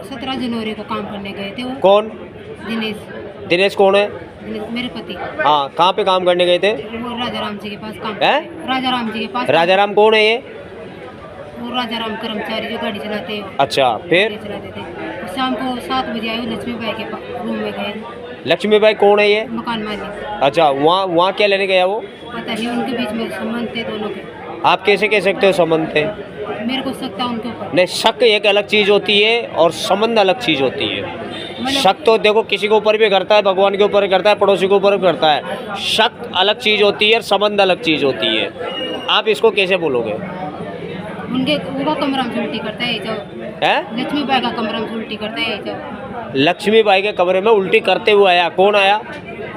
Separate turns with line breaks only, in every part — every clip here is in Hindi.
17 जनवरी को काम करने गए थे वो।
कौन?
दिनेश।
दिनेश कौन है?
दिनेश मेरे पति।
हाँ, कहाँ पे काम करने गए थे?
वो राजा राम जी के पास काम
है?
राजा राम जी के पास।
राजा राम कौन है ये?
वो राजा राम कर्मचारी जो गाड़ी चलाते हैं।
अच्छा, फिर?
गाड़ी चलाते थे। शाम को 7 बजे आए, वो लक्ष्मीबाई के रूम में गए।
लक्ष्मीबाई कौन है ये?
मकान मालिक।
अच्छा, वहाँ क्या लेने गया वो?
पता नहीं, उनके बीच में संबंध थे दोनों के।
आप कैसे कह सकते हो संबंध थे?
मेरे को शक था उनके ऊपर।
नहीं, शक एक अलग चीज़ होती है और संबंध अलग चीज़ होती है। शक तो देखो किसी के ऊपर भी करता है, भगवान के ऊपर करता है, पड़ोसी के ऊपर भी करता है। शक अलग चीज़ होती है और संबंध अलग चीज़ होती है। आप इसको कैसे बोलोगे?
उनके वो कमरा में उल्टी करता है जो
है?
लक्ष्मीबाई का कमरा में उल्टी करता है जो।
लक्ष्मीबाई के कमरे में उल्टी करते हुए आया, कौन आया?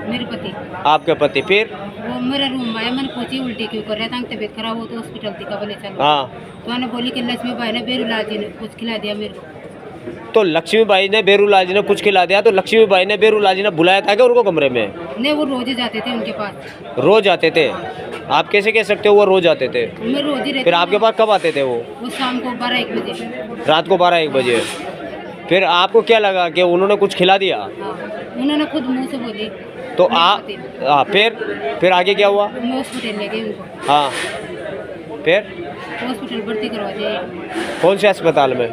मेरे पति।
आपके पति। फिर?
वो मेरे रूम में आया, मैंने पूछी उल्टी क्यों कर रहा था, तबीयत खराब हो तो हॉस्पिटल थी, बोले चलो।
हाँ,
तो मैंने बोली कि लक्ष्मीबाई ने बेरूलाल जी ने कुछ खिला दिया मेरे को।
तो लक्ष्मीबाई ने बेरूलाल जी ने कुछ खिला दिया, तो लक्ष्मीबाई ने बेरूलाल जी ने बुलाया था क्या उनको कमरे में?
नहीं, वो रोज ही जाते थे उनके पास।
रोज आते थे? आप कैसे कह सकते हो वो रोज आते थे?
मैं रोज ही रहती।
फिर आपके पास कब आते थे वो?
वो शाम को 12-1 बजे।
रात को 12-1 बजे। फिर आपको क्या लगा कि उन्होंने कुछ खिला दिया?
हाँ, उन्होंने खुद मुंह से बोली।
तो आप फिर आगे क्या हुआ?
मैं हॉस्पिटल ले गई उनको।
हाँ, फिर
हॉस्पिटल भर्ती करवा दिए।
कौन से अस्पताल में?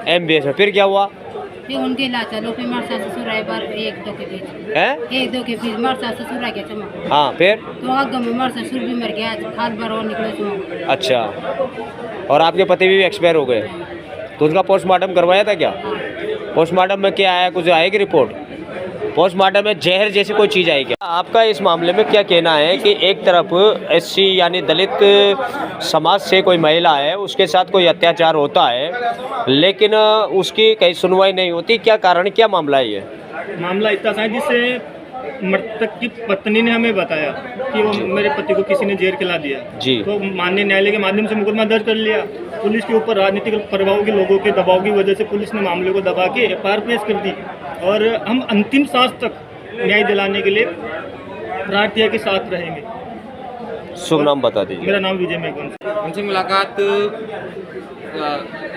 MBS में। फिर क्या हुआ?
फिर उनके इलाज चालू, फिर मार सास ससुर आए बार 1-2 के बीच
है?
1-2 के बीच मार सास ससुर आ गया चमक।
हाँ, फिर?
तो आगे में मार ससुर भी मर गया, खाद बार और निकले चमक।
अच्छा, और आपके पति भी एक्सपायर हो गए, तो उनका पोस्टमार्टम करवाया था क्या? पोस्टमार्टम में क्या आया, कुछ आएगी रिपोर्ट? पोस्टमार्टम में जहर जैसी कोई चीज़ आई क्या? आपका इस मामले में क्या कहना है कि एक तरफ SC यानी दलित समाज से कोई महिला है, उसके साथ कोई अत्याचार होता है, लेकिन उसकी कहीं सुनवाई नहीं होती, क्या कारण, क्या मामला है ये?
मामला इतना था जिससे मृतक की पत्नी ने हमें बताया कि वो मेरे पति को किसी ने जहर खिला दिया
जी।
तो माननीय न्यायालय के माध्यम से मुकदमा दर्ज कर लिया। पुलिस के ऊपर राजनीतिक प्रभाव के लोगों के दबाव की वजह से पुलिस ने मामले को दबा के FIR पेश कर दी और हम अंतिम सांस तक न्याय दिलाने के लिए प्रार्थना के साथ रहेंगे।
शुभ नाम बता दीजिए।
मेरा नाम विजय मेघन।
उनसे मुलाकात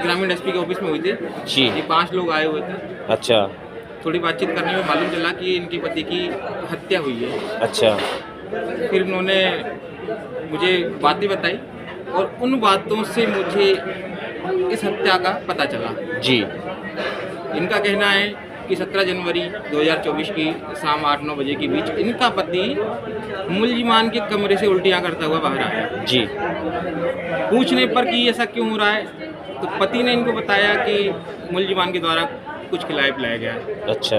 ग्रामीण SP के ऑफिस में हुई थी
जी।
ये 5 लोग आए हुए थे।
अच्छा।
थोड़ी बातचीत करने में मालूम चला कि इनके पति की हत्या हुई है।
अच्छा।
फिर उन्होंने मुझे बातें बताई और उन बातों से मुझे इस हत्या का पता चला
जी।
इनका कहना है कि 17 जनवरी 2024 की शाम 8-9 बजे के बीच इनका पति मुलजिमान के कमरे से उल्टियाँ करता हुआ बाहर आया
जी।
पूछने पर कि ऐसा क्यों हो रहा है तो पति ने इनको बताया कि मुलजिमान के द्वारा कुछ खिलाया पिलाया गया।
अच्छा।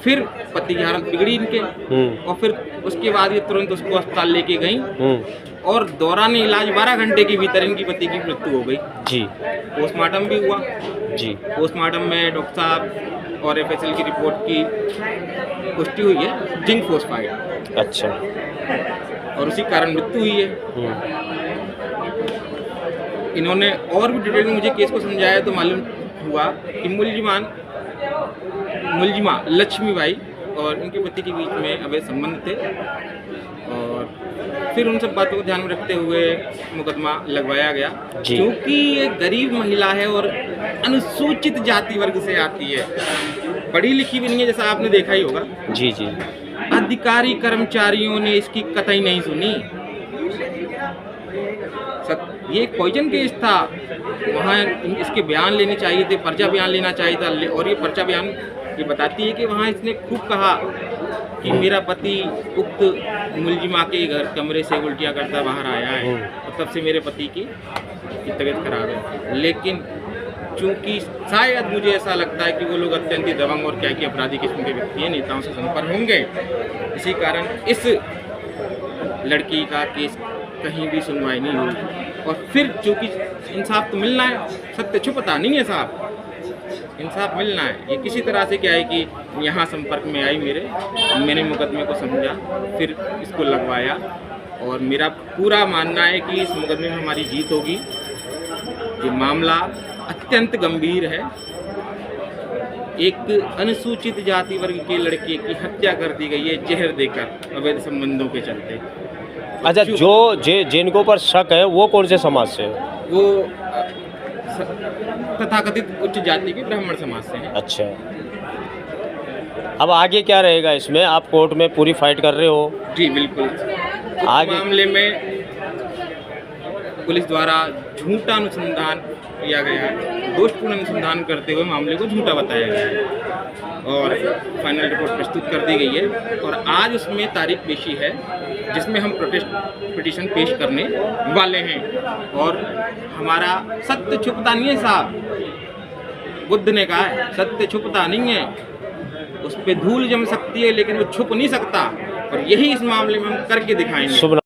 फिर पति की हालत बिगड़ी इनके और फिर उसके बाद ये तुरंत उसको अस्पताल लेके गई और दौरान इलाज 12 घंटे के भीतर इनकी पति की मृत्यु हो गई
जी।
पोस्टमार्टम भी हुआ
जी।
पोस्टमार्टम में डॉक्टर साहब और FSL की रिपोर्ट की पुष्टि हुई है जिंक फॉस्फाइड।
अच्छा।
और उसी कारण मृत्यु हुई है। इन्होंने और भी डिटेल में मुझे केस को समझाया तो मालूम हुआ कि मुलजिमा लक्ष्मीबाई और इनके पति के बीच में अवैध संबंध थे और फिर उन सब बातों को ध्यान में रखते हुए मुकदमा लगवाया गया क्योंकि ये गरीब महिला है और अनुसूचित जाति वर्ग से आती है, पढ़ी लिखी भी नहीं है जैसा आपने देखा ही होगा।
जी जी।
अधिकारी कर्मचारियों ने इसकी कतई नहीं सुनी। ये एक पॉइजन केस था, वहाँ इसके बयान लेने चाहिए थे, पर्चा बयान लेना चाहिए था और ये पर्चा बयान ये बताती है कि वहाँ इसने खूब कहा कि मेरा पति उक्त मुलजिमा के घर कमरे से उल्टियाँ करता बाहर आया है और तब से मेरे पति की तबीयत खराब है। लेकिन चूँकि शायद मुझे ऐसा लगता है कि वो लोग अत्यंत ही दबंग और क्या कि अपराधी किस्म के व्यक्ति हैं, नेताओं से संपर्क होंगे, इसी कारण इस लड़की का केस कहीं भी सुनवाई नहीं हुई। और फिर चूँकि इंसाफ तो मिलना है, सत्य छुपता नहीं है साहब, इंसाफ मिलना है। ये किसी तरह से क्या है कि यहाँ संपर्क में आई मैंने मुकदमे को समझा, फिर इसको लगवाया और मेरा पूरा मानना है कि इस मुकदमे में हमारी जीत होगी। ये मामला अत्यंत गंभीर है। एक अनुसूचित जाति वर्ग के लड़के की हत्या कर दी गई है जहर देकर अवैध संबंधों के चलते।
अच्छा, जिनको पर शक है वो कौन से समाज से?
वो तथाकथित उच्च जाति के ब्राह्मण समाज से हैं।
अच्छा, अब आगे क्या रहेगा इसमें? आप कोर्ट में पूरी फाइट कर रहे हो?
जी बिल्कुल।
आगे
मामले में पुलिस द्वारा झूठा अनुसंधान किया गया है, दोषपूर्ण अनुसंधान करते हुए मामले को झूठा बताया गया है और फाइनल रिपोर्ट प्रस्तुत कर दी गई है और आज उसमें तारीख पेशी है जिसमें हम प्रोटेस्ट पिटीशन पेश करने वाले हैं। और हमारा सत्य छुपता नहीं है साहब, बुद्ध ने कहा है सत्य छुपता नहीं है, उस पर धूल जम सकती है लेकिन वो छुप नहीं सकता, और यही इस मामले में हम करके दिखाएंगे।